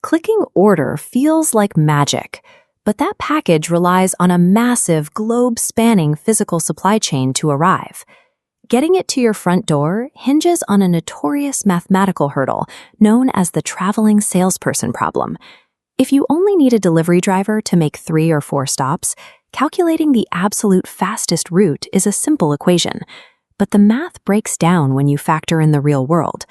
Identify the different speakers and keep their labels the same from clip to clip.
Speaker 1: Clicking order feels like magic, but that package relies on a massive, globe-spanning physical supply chain to arrive. Getting it to your front door hinges on a notorious mathematical hurdle known as the traveling salesperson problem. If you only need a delivery driver to make 3 or 4 stops, calculating the absolute fastest route is a simple equation. But the math breaks down when you factor in the real world.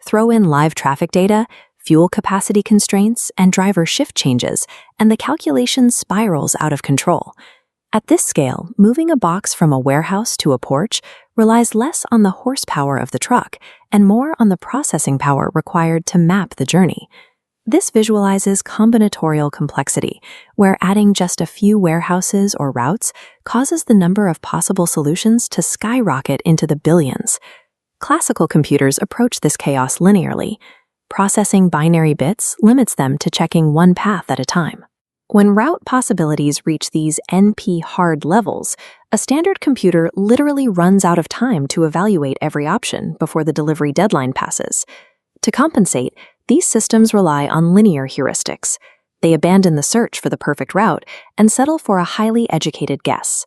Speaker 1: Throw in live traffic data, fuel capacity constraints, and driver shift changes, and the calculation spirals out of control. At this scale, moving a box from a warehouse to a porch relies less on the horsepower of the truck and more on the processing power required to map the journey. This visualizes combinatorial complexity, where adding just a few warehouses or routes causes the number of possible solutions to skyrocket into the billions. Classical computers approach this chaos linearly. Processing binary bits limits them to checking one path at a time. When route possibilities reach these NP-hard levels, a standard computer literally runs out of time to evaluate every option before the delivery deadline passes. To compensate, these systems rely on linear heuristics. They abandon the search for the perfect route and settle for a highly educated guess.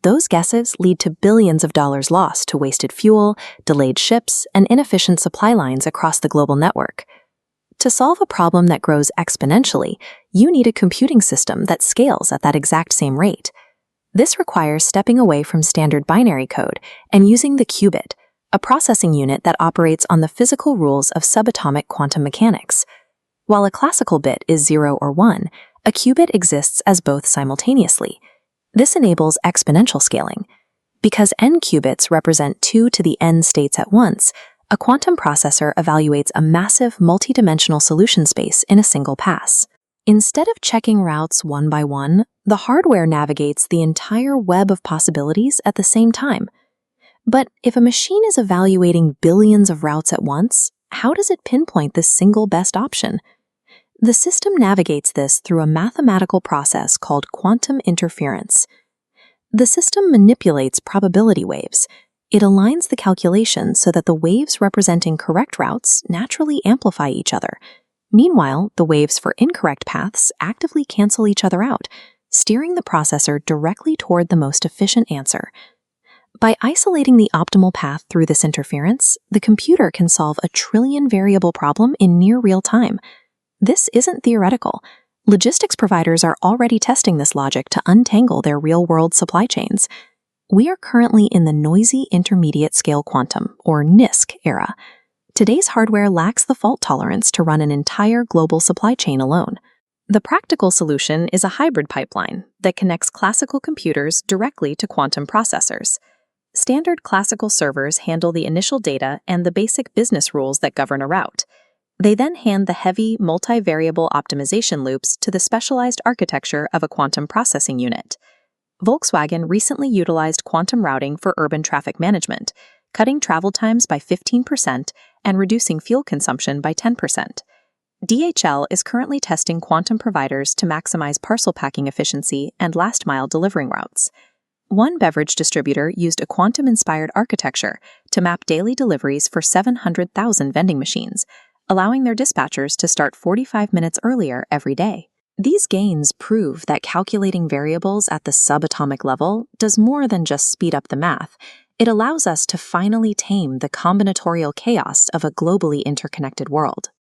Speaker 1: Those guesses lead to billions of dollars lost to wasted fuel, delayed ships, and inefficient supply lines across the global network. To solve a problem that grows exponentially, you need a computing system that scales at that exact same rate. This requires stepping away from standard binary code and using the qubit, a processing unit that operates on the physical rules of subatomic quantum mechanics. While a classical bit is 0 or 1, a qubit exists as both simultaneously. This enables exponential scaling. Because n qubits represent 2 to the n states at once, a quantum processor evaluates a massive multidimensional solution space in a single pass. Instead of checking routes one by one, the hardware navigates the entire web of possibilities at the same time. But if a machine is evaluating billions of routes at once, how does it pinpoint the single best option? The system navigates this through a mathematical process called quantum interference. The system manipulates probability waves. It aligns the calculations so that the waves representing correct routes naturally amplify each other. Meanwhile, the waves for incorrect paths actively cancel each other out, steering the processor directly toward the most efficient answer. By isolating the optimal path through this interference, the computer can solve a trillion-variable problem in near real time. This isn't theoretical. Logistics providers are already testing this logic to untangle their real-world supply chains. We are currently in the noisy intermediate-scale quantum, or NISQ, era. Today's hardware lacks the fault tolerance to run an entire global supply chain alone. The practical solution is a hybrid pipeline that connects classical computers directly to quantum processors. Standard classical servers handle the initial data and the basic business rules that govern a route. They then hand the heavy, multivariable optimization loops to the specialized architecture of a quantum processing unit. Volkswagen recently utilized quantum routing for urban traffic management, cutting travel times by 15% and reducing fuel consumption by 10%. DHL is currently testing quantum providers to maximize parcel packing efficiency and last-mile delivering routes. One beverage distributor used a quantum-inspired architecture to map daily deliveries for 700,000 vending machines, allowing their dispatchers to start 45 minutes earlier every day. These gains prove that calculating variables at the subatomic level does more than just speed up the math. It allows us to finally tame the combinatorial chaos of a globally interconnected world.